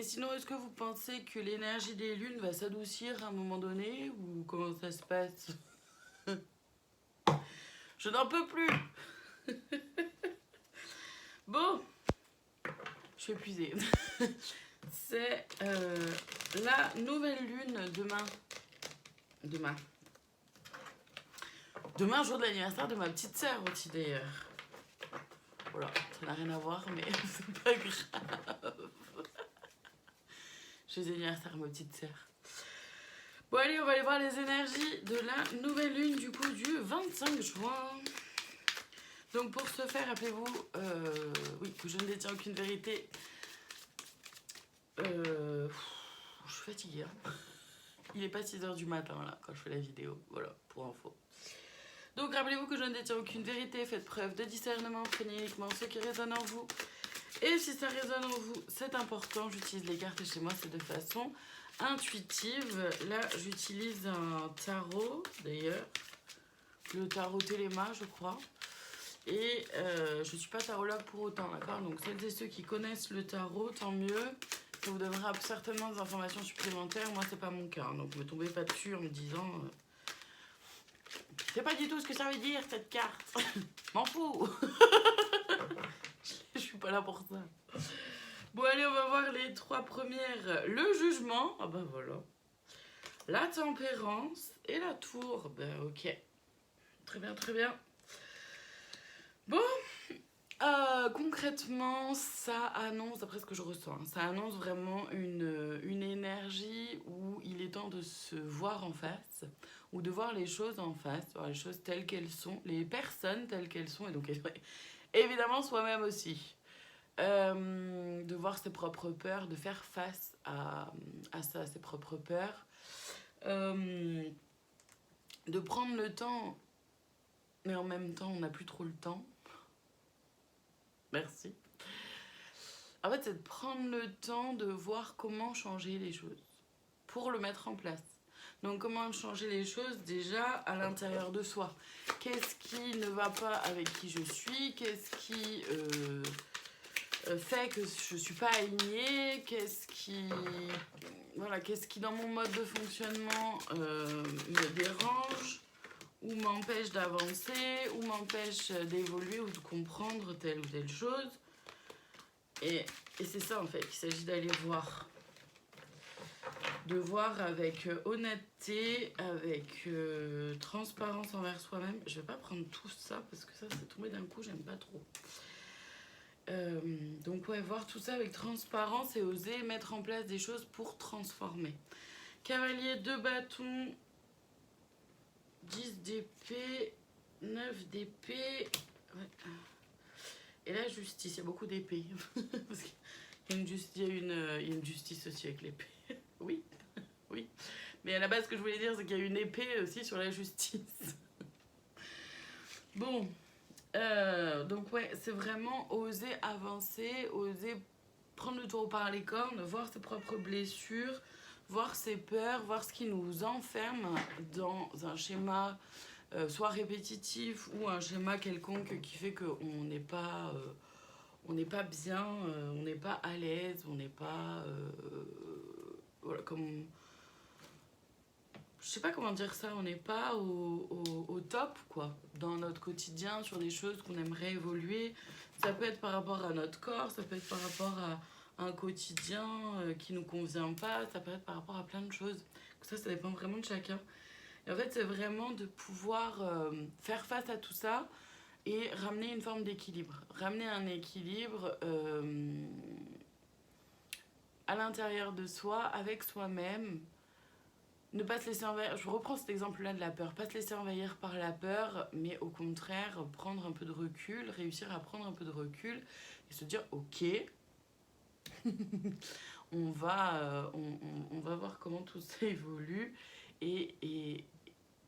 Et sinon, est-ce que vous pensez que l'énergie des lunes va s'adoucir à un moment donné ou comment ça se passe? Je n'en peux plus. Bon, je suis épuisée. C'est la nouvelle lune demain. Demain, jour de l'anniversaire de ma petite sœur aussi d'ailleurs. Voilà, ça n'a rien à voir, mais c'est pas grave. Joyeux anniversaire, ma petite sœur. Bon, allez, on va aller voir les énergies de la nouvelle lune du coup du 25 juin. Donc, pour ce faire, rappelez-vous, oui, que je ne détiens aucune vérité. Je suis fatiguée. Hein. Il n'est pas 6h du matin là quand je fais la vidéo. Voilà, pour info. Donc rappelez-vous que je ne détiens aucune vérité. Faites preuve de discernement. Prenez uniquement ce qui résonne en vous. Et si ça résonne en vous, c'est important. J'utilise les cartes chez moi, c'est de façon intuitive. Là, j'utilise un tarot d'ailleurs. Le tarot Téléma, je crois. Et je ne suis pas tarologue pour autant, d'accord? Donc celles et ceux qui connaissent le tarot, tant mieux. Ça vous donnera certainement des informations supplémentaires. Moi, c'est pas mon cas. Donc, ne me tombez pas dessus en me disant... c'est pas du tout ce que ça veut dire, cette carte. M'en fous. Je suis pas là pour ça. Bon, allez, on va voir les 3 premières. Le jugement. Ah bah voilà. La tempérance et la tour. Ben ok. Très bien, très bien. Bon. Concrètement, ça annonce, d'après ce que je ressens, hein, ça annonce vraiment une énergie où il est temps de se voir en face, ou de voir les choses en face, voir les choses telles qu'elles sont, les personnes telles qu'elles sont, et donc évidemment soi-même aussi. De voir ses propres peurs, de faire face à ça, à ses propres peurs. De prendre le temps, mais en même temps, on n'a plus trop le temps. Merci. En fait, c'est de prendre le temps de voir comment changer les choses pour le mettre en place. Donc, comment changer les choses déjà à l'intérieur de soi. Qu'est-ce qui ne va pas avec qui je suis? Qu'est-ce qui fait que je ne suis pas alignée? Qu'est-ce qui dans mon mode de fonctionnement me dérange? Ou m'empêche d'avancer, ou m'empêche d'évoluer ou de comprendre telle ou telle chose. Et c'est ça en fait qu'il s'agit d'aller voir. De voir avec honnêteté, avec transparence envers soi-même. Je vais pas prendre tout ça parce que ça c'est tombé d'un coup, j'aime pas trop. Donc ouais, voir tout ça avec transparence et oser mettre en place des choses pour transformer. Cavalier de bâton, 10 d'épée, 9 d'épée. Ouais. Et la justice, il y a beaucoup d'épées. Parce qu'il y a une justice aussi avec l'épée. Oui, oui. Mais à la base, ce que je voulais dire, c'est qu'il y a une épée aussi sur la justice. Bon. Donc ouais, c'est vraiment oser avancer, oser prendre le taureau par les cornes, voir ses propres blessures, voir ses peurs, voir ce qui nous enferme dans un schéma soit répétitif ou un schéma quelconque qui fait qu'on n'est pas bien, on n'est pas à l'aise, on n'est pas voilà, comme je sais pas comment dire ça, on n'est pas au top quoi dans notre quotidien sur des choses qu'on aimerait évoluer. Ça peut être par rapport à notre corps, ça peut être par rapport à un quotidien qui nous convient pas, ça peut être par rapport à plein de choses. Ça dépend vraiment de chacun. Et en fait, c'est vraiment de pouvoir faire face à tout ça et ramener une forme d'équilibre. Ramener un équilibre à l'intérieur de soi, avec soi-même. Ne pas se laisser envahir. Je reprends cet exemple-là de la peur. Pas se laisser envahir par la peur, mais au contraire, prendre un peu de recul, réussir à prendre un peu de recul et se dire, ok, on va voir comment tout ça évolue et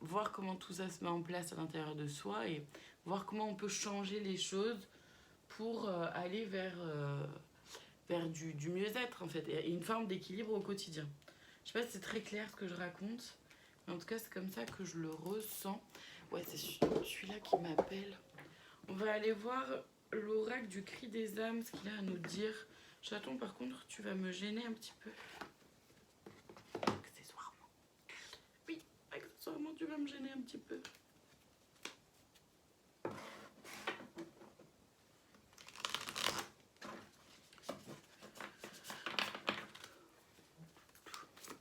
voir comment tout ça se met en place à l'intérieur de soi et voir comment on peut changer les choses pour aller vers du mieux-être en fait et une forme d'équilibre au quotidien. Je sais pas si c'est très clair ce que je raconte, mais en tout cas c'est comme ça que je le ressens. Ouais, c'est celui-là qui m'appelle. On va aller voir l'oracle du cri des âmes, ce qu'il a à nous dire Chaton, par contre, tu vas me gêner un petit peu. Accessoirement. Oui, accessoirement, tu vas me gêner un petit peu.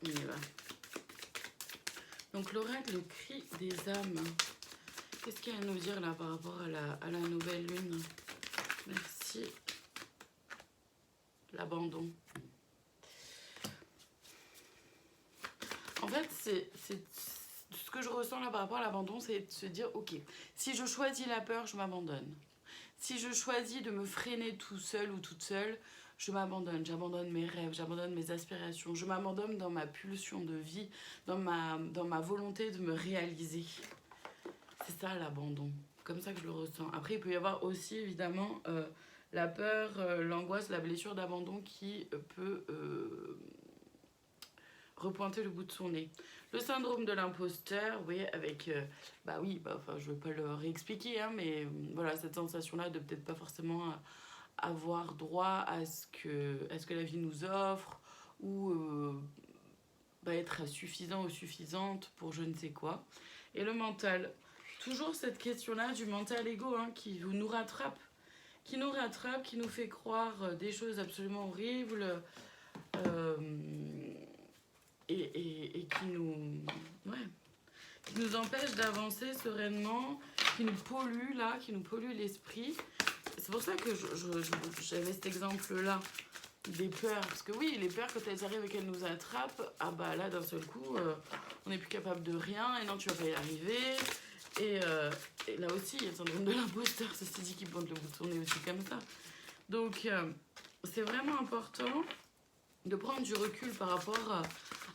On y va. Donc l'oracle, le cri des âmes. Qu'est-ce qu'il y a à nous dire là par rapport à la nouvelle lune? Merci. L'abandon. En fait, c'est ce que je ressens là par rapport à l'abandon, c'est de se dire, ok, si je choisis la peur, je m'abandonne. Si je choisis de me freiner tout seul ou toute seule, je m'abandonne. J'abandonne mes rêves, j'abandonne mes aspirations, je m'abandonne dans ma pulsion de vie, dans ma volonté de me réaliser. C'est ça l'abandon, comme ça que je le ressens. Après, il peut y avoir aussi évidemment la peur, l'angoisse, la blessure d'abandon qui peut repointer le bout de son nez. Le syndrome de l'imposteur, oui, avec, enfin, je ne vais pas le réexpliquer, hein, mais voilà, cette sensation-là de peut-être pas forcément avoir droit à ce que la vie nous offre, ou être suffisant ou suffisante pour je ne sais quoi. Et le mental, toujours cette question-là du mental égo, hein, qui nous rattrape, qui nous fait croire des choses absolument horribles, et qui nous empêche d'avancer sereinement, qui nous pollue l'esprit. C'est pour ça que j'avais cet exemple-là des peurs. Parce que oui, les peurs, quand elles arrivent et qu'elles nous attrapent, ah bah là, d'un seul coup, on n'est plus capable de rien, et non, tu vas pas y arriver. Et là aussi, il y a le syndrome de l'imposteur, ceci dit, qui pointe le bout de son nez aussi comme ça. Donc, c'est vraiment important de prendre du recul par rapport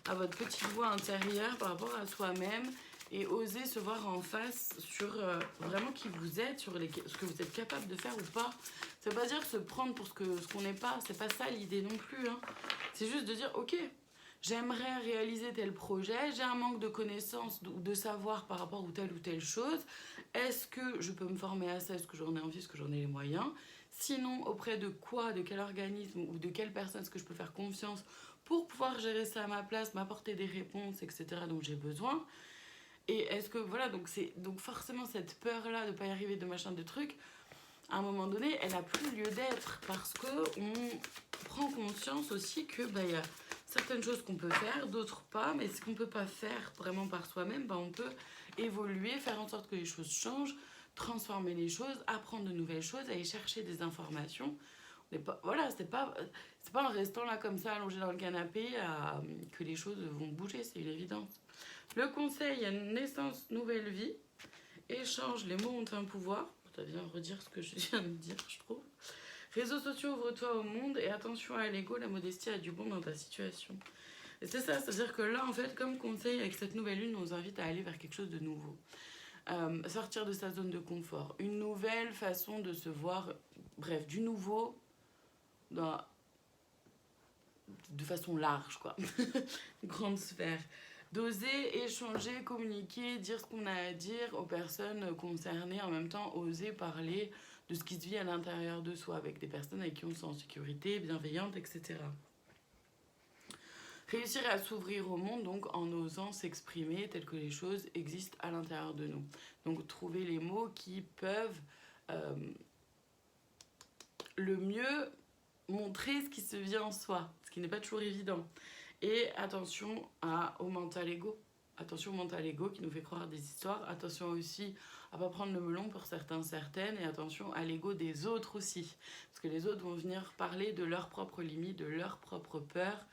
à votre petite voix intérieure, par rapport à soi-même, et oser se voir en face sur vraiment qui vous êtes, sur ce que vous êtes capable de faire ou pas. Ça veut pas dire se prendre pour ce qu'on n'est pas, c'est pas ça l'idée non plus, hein. C'est juste de dire, ok, j'aimerais réaliser tel projet, j'ai un manque de connaissances ou de savoir par rapport à telle ou telle chose, est-ce que je peux me former à ça, est-ce que j'en ai envie, est-ce que j'en ai les moyens? Sinon, auprès de quoi, de quel organisme ou de quelle personne est-ce que je peux faire confiance pour pouvoir gérer ça à ma place, m'apporter des réponses, etc. dont j'ai besoin. Et est-ce que, voilà, donc forcément cette peur-là de ne pas y arriver, de machin, de trucs, à un moment donné, elle n'a plus lieu d'être parce qu'on prend conscience aussi que y a certaines choses qu'on peut faire, d'autres pas, mais ce qu'on ne peut pas faire vraiment par soi-même, on peut évoluer, faire en sorte que les choses changent, transformer les choses, apprendre de nouvelles choses, aller chercher des informations. Voilà, c'est pas en restant là comme ça, allongé dans le canapé, que les choses vont bouger, c'est une évidence. Le conseil, il y a une naissance, nouvelle vie. Échange, les mots ont un pouvoir. Ça vient redire ce que je viens de dire, je trouve. Réseaux sociaux, ouvre-toi au monde et attention à l'ego, la modestie a du bon dans ta situation. Et c'est ça, c'est-à-dire que là, en fait, comme conseil, avec cette nouvelle lune, on nous invite à aller vers quelque chose de nouveau. Sortir de sa zone de confort. Une nouvelle façon de se voir, bref, du nouveau de façon large, quoi. Grande sphère. D'oser échanger, communiquer, dire ce qu'on a à dire aux personnes concernées, en même temps oser parler de ce qui se vit à l'intérieur de soi avec des personnes avec qui on se sent en sécurité, bienveillante, etc. Réussir à s'ouvrir au monde, donc en osant s'exprimer tel que les choses existent à l'intérieur de nous. Donc trouver les mots qui peuvent le mieux montrer ce qui se vit en soi, ce qui n'est pas toujours évident. Et attention au mental ego. Attention au mental ego qui nous fait croire des histoires. Attention aussi à ne pas prendre le melon pour certains, certaines. Et attention à l'ego des autres aussi. Parce que les autres vont venir parler de leurs propres limites, de leurs propres peurs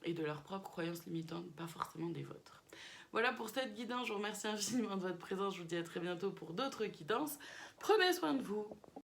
et de leurs propres croyances limitantes, pas forcément des vôtres. Voilà pour cette guidance. Je vous remercie infiniment de votre présence. Je vous dis à très bientôt pour d'autres guidances. Prenez soin de vous.